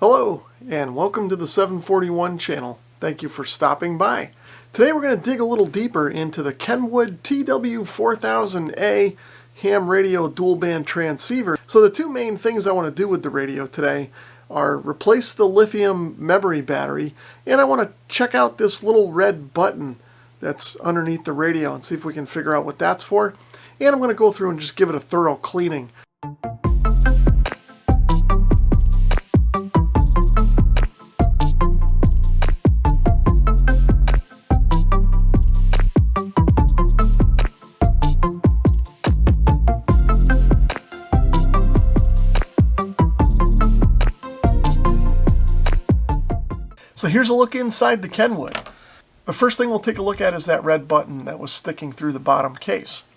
Hello, and welcome to the 741 channel. Thank you for stopping by. Today we're going to dig a little deeper into the Kenwood TW4000a ham radio dual band transceiver. So the two main things I want to do with the radio today are replace the lithium memory battery, and I want to check out this little red button that's underneath the radio and see if we can figure out what that's for. And I'm going to go through and just give it a thorough cleaning. So here's a look inside the Kenwood. The first thing we'll take a look at is that red button that was sticking through the bottom case.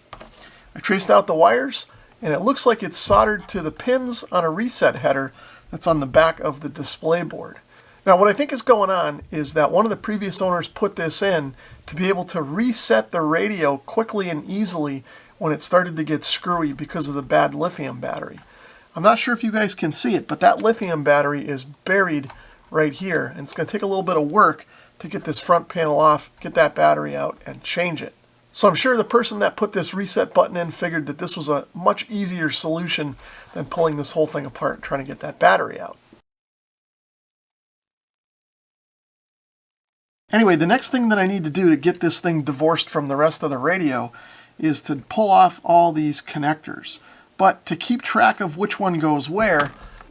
I traced out the wires, and it looks like it's soldered to the pins on a reset header that's on the back of the display board. Now what I think is going on is that one of the previous owners put this in to be able to reset the radio quickly and easily when it started to get screwy because of the bad lithium battery. I'm not sure if you guys can see it, but that lithium battery is buried right here, and it's going to take a little bit of work to get this front panel off, get that battery out, and change it. So I'm sure the person that put this reset button in figured that this was a much easier solution than pulling this whole thing apart and trying to get that battery out. Anyway, the next thing that I need to do to get this thing divorced from the rest of the radio is to pull off all these connectors. But to keep track of which one goes where,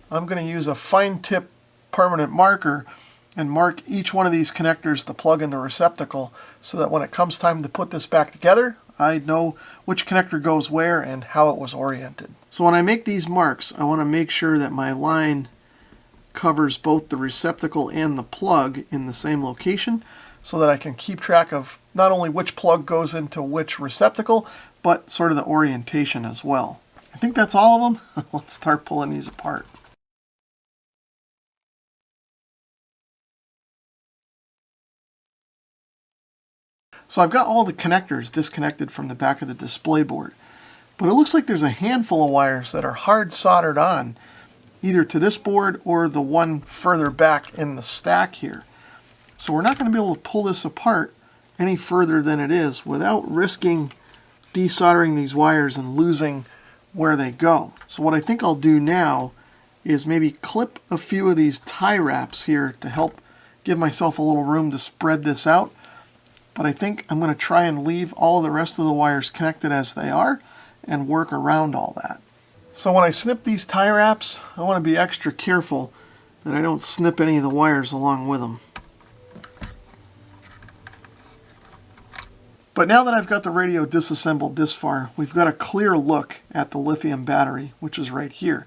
I'm going to use a fine tip permanent marker and mark each one of these connectors, the plug and the receptacle, so that when it comes time to put this back together, I know which connector goes where and how it was oriented. So when I make these marks, I want to make sure that my line covers both the receptacle and the plug in the same location so that I can keep track of not only which plug goes into which receptacle, but sort of the orientation as well. I think that's all of them. Let's start pulling these apart. So I've got all the connectors disconnected from the back of the display board, but it looks like there's a handful of wires that are hard soldered on, either to this board or the one further back in the stack here. So we're not going to be able to pull this apart any further than it is without risking desoldering these wires and losing where they go. So what I think I'll do now is maybe clip a few of these tie wraps here to help give myself a little room to spread this out. But I think I'm going to try and leave all the rest of the wires connected as they are and work around all that. So when I snip these tie wraps, I want to be extra careful that I don't snip any of the wires along with them. But now that I've got the radio disassembled this far, we've got a clear look at the lithium battery, which is right here.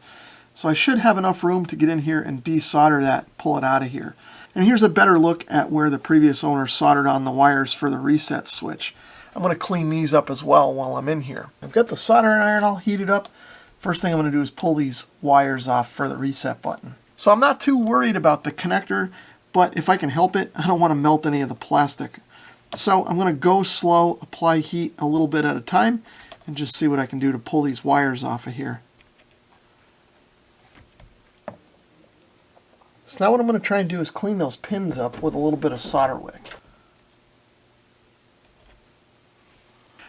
So I should have enough room to get in here and desolder that, pull it out of here. And here's a better look at where the previous owner soldered on the wires for the reset switch. I'm going to clean these up as well while I'm in here. I've got the soldering iron all heated up. First thing I'm going to do is pull these wires off for the reset button. So I'm not too worried about the connector, but if I can help it, I don't want to melt any of the plastic. So I'm going to go slow, apply heat a little bit at a time, and just see what I can do to pull these wires off of here. So now what I'm going to try and do is clean those pins up with a little bit of solder wick.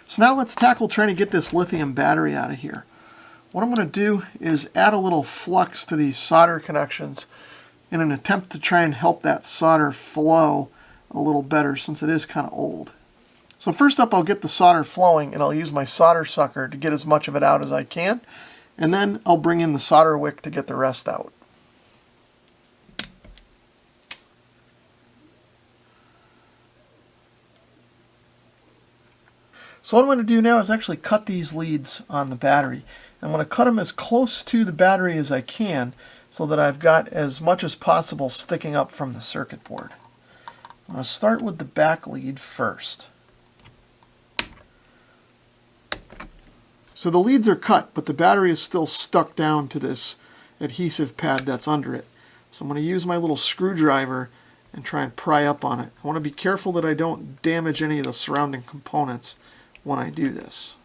So now let's tackle trying to get this lithium battery out of here. What I'm going to do is add a little flux to these solder connections in an attempt to try and help that solder flow a little better since it is kind of old. So first up, I'll get the solder flowing, and I'll use my solder sucker to get as much of it out as I can, and then I'll bring in the solder wick to get the rest out. So what I'm going to do now is actually cut these leads on the battery. I'm going to cut them as close to the battery as I can so that I've got as much as possible sticking up from the circuit board. I'm going to start with the back lead first. So the leads are cut, but the battery is still stuck down to this adhesive pad that's under it. So I'm going to use my little screwdriver and try and pry up on it. I want to be careful that I don't damage any of the surrounding components when I do this.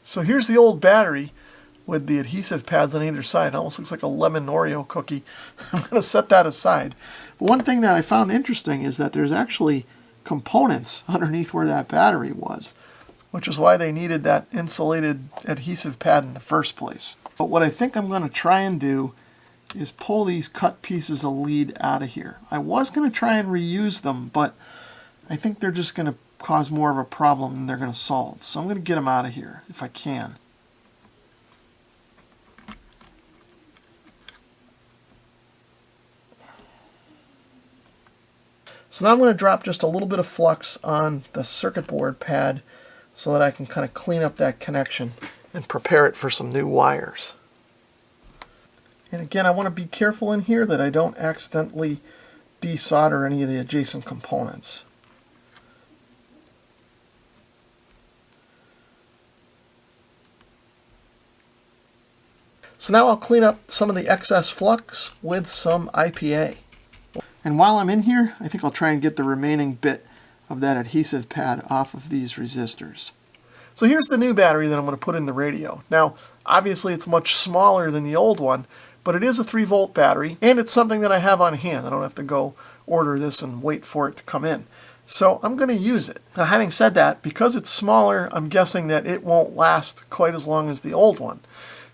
So here's the old battery with the adhesive pads on either side. It almost looks like a lemon Oreo cookie. I'm going to set that aside. But one thing that I found interesting is that there's actually components underneath where that battery was, which is why they needed that insulated adhesive pad in the first place. But what I think I'm going to try and do is pull these cut pieces of lead out of here. I was going to try and reuse them, but I think they're just going to cause more of a problem than they're going to solve. So I'm going to get them out of here if I can. So now I'm going to drop just a little bit of flux on the circuit board pad so that I can kind of clean up that connection and prepare it for some new wires. And again, I want to be careful in here that I don't accidentally desolder any of the adjacent components. So now I'll clean up some of the excess flux with some IPA. And while I'm in here, I think I'll try and get the remaining bit of that adhesive pad off of these resistors. So here's the new battery that I'm going to put in the radio. Now, obviously it's much smaller than the old one, but it is a 3-volt battery, and it's something that I have on hand. I don't have to go order this and wait for it to come in. So I'm going to use it. Now, having said that, because it's smaller, I'm guessing that it won't last quite as long as the old one.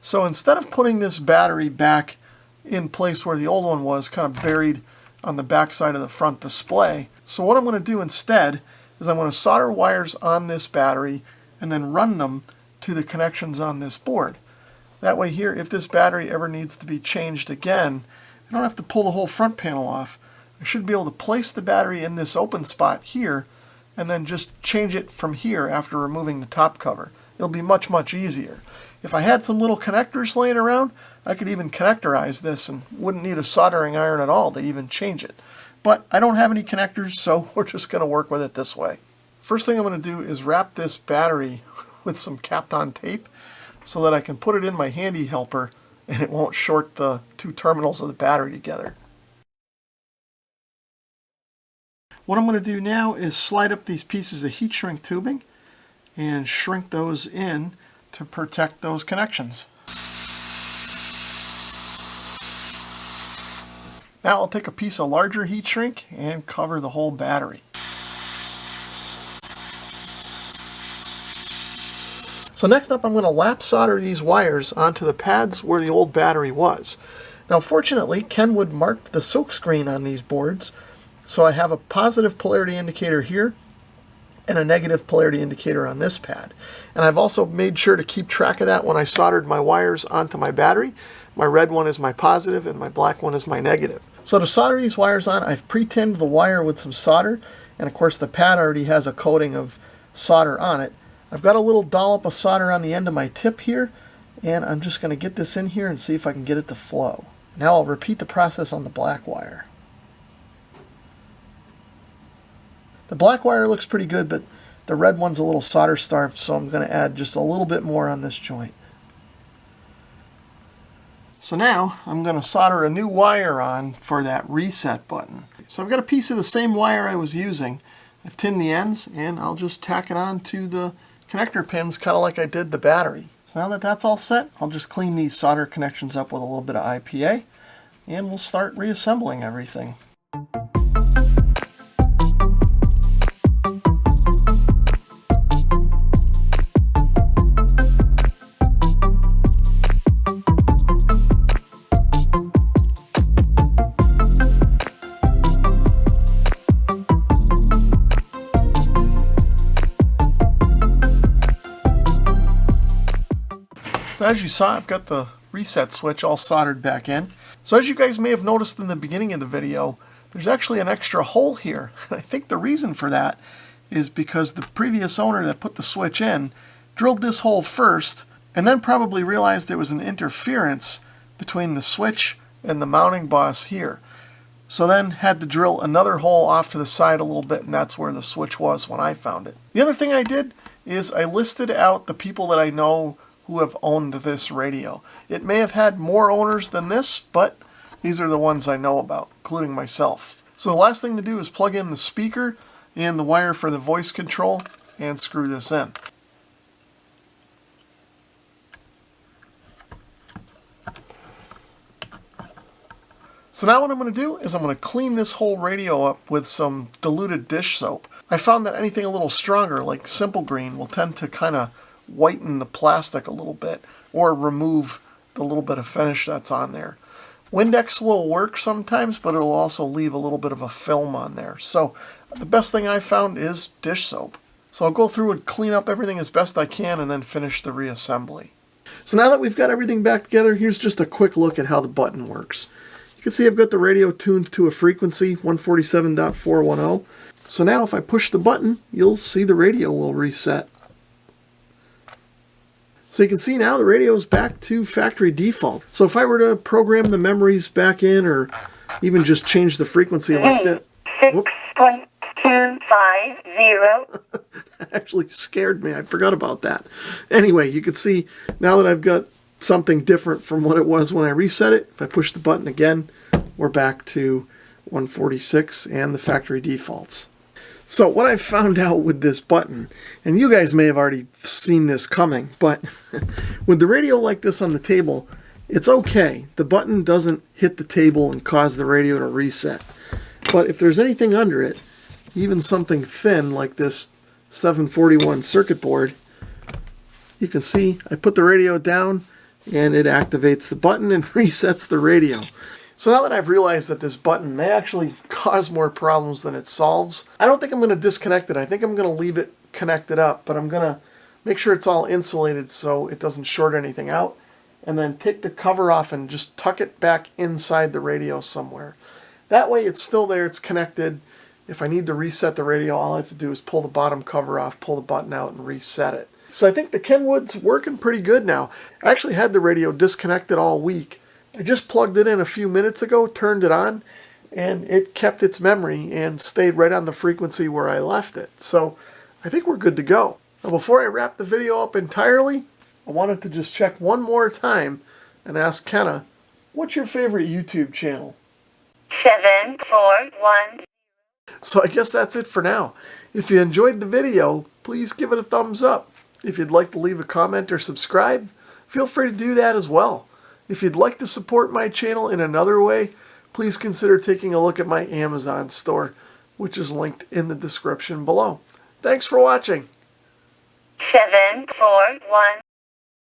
So instead of putting this battery back in place where the old one was, kind of buried on the back side of the front display, so what I'm going to do instead is I'm going to solder wires on this battery and then run them to the connections on this board. That way here, if this battery ever needs to be changed again, I don't have to pull the whole front panel off. I should be able to place the battery in this open spot here and then just change it from here after removing the top cover. It'll be much, much easier. If I had some little connectors laying around, I could even connectorize this and wouldn't need a soldering iron at all to even change it. But I don't have any connectors, so we're just going to work with it this way. First thing I'm going to do is wrap this battery with some Kapton tape so that I can put it in my handy helper and it won't short the two terminals of the battery together. What I'm going to do now is slide up these pieces of heat shrink tubing and shrink those in to protect those connections. Now I'll take a piece of larger heat shrink and cover the whole battery. So next up, I'm going to lap solder these wires onto the pads where the old battery was. Now fortunately, Kenwood marked the silk screen on these boards, so I have a positive polarity indicator here and a negative polarity indicator on this pad. And I've also made sure to keep track of that when I soldered my wires onto my battery. My red one is my positive and my black one is my negative. So to solder these wires on, I've pre-tinned the wire with some solder, and of course the pad already has a coating of solder on it. I've got a little dollop of solder on the end of my tip here, and I'm just going to get this in here and see if I can get it to flow. Now I'll repeat the process on the black wire. The black wire looks pretty good, but the red one's a little solder starved, so I'm going to add just a little bit more on this joint. So now I'm going to solder a new wire on for that reset button. So I've got a piece of the same wire I was using. I've tinned the ends, and I'll just tack it on to the connector pins, kind of like I did the battery. So now that that's all set, I'll just clean these solder connections up with a little bit of IPA, and we'll start reassembling everything. So as you saw, I've got the reset switch all soldered back in. So as you guys may have noticed in the beginning of the video, there's actually an extra hole here. I think the reason for that is because the previous owner that put the switch in drilled this hole first and then probably realized there was an interference between the switch and the mounting boss here. So then had to drill another hole off to the side a little bit, and that's where the switch was when I found it. The other thing I did is I listed out the people that I know who have owned this radio. It may have had more owners than this, but these are the ones I know about, including myself. So the last thing to do is plug in the speaker and the wire for the voice control and screw this in. So now what I'm going to do is I'm going to clean this whole radio up with some diluted dish soap. I found that anything a little stronger, like Simple Green, will tend to kind of whiten the plastic a little bit or remove the little bit of finish that's on there. Windex will work sometimes, but it'll also leave a little bit of a film on there. So the best thing I found is dish soap. So I'll go through and clean up everything as best I can and then finish the reassembly. So now that we've got everything back together, here's just a quick look at how the button works. You can see I've got the radio tuned to a frequency, 147.410. So now if I push the button, you'll see the radio will reset. So you can see now the radio is back to factory default. So if I were to program the memories back in or even just change the frequency like that. 6.250. That actually scared me. I forgot about that. Anyway, you can see now that I've got something different from what it was when I reset it. If I push the button again, we're back to 146 and the factory defaults. So what I found out with this button, and you guys may have already seen this coming, but with the radio like this on the table, it's okay. The button doesn't hit the table and cause the radio to reset. But if there's anything under it, even something thin like this 741 circuit board, you can see I put the radio down and it activates the button and resets the radio. So now that I've realized that this button may actually cause more problems than it solves, I don't think I'm going to disconnect it. I think I'm going to leave it connected up, but I'm going to make sure it's all insulated so it doesn't short anything out, and then take the cover off and just tuck it back inside the radio somewhere. That way it's still there, it's connected. If I need to reset the radio, all I have to do is pull the bottom cover off, pull the button out, and reset it. So I think the Kenwood's working pretty good now. I actually had the radio disconnected all week. I just plugged it in a few minutes ago, turned it on, and it kept its memory and stayed right on the frequency where I left it. So I think we're good to go. Now before I wrap the video up entirely, I wanted to just check one more time and ask Kenna, what's your favorite YouTube channel? 741. So I guess that's it for now. If you enjoyed the video, please give it a thumbs up. If you'd like to leave a comment or subscribe, feel free to do that as well. If you'd like to support my channel in another way, please consider taking a look at my Amazon store, which is linked in the description below. Thanks for watching. 741.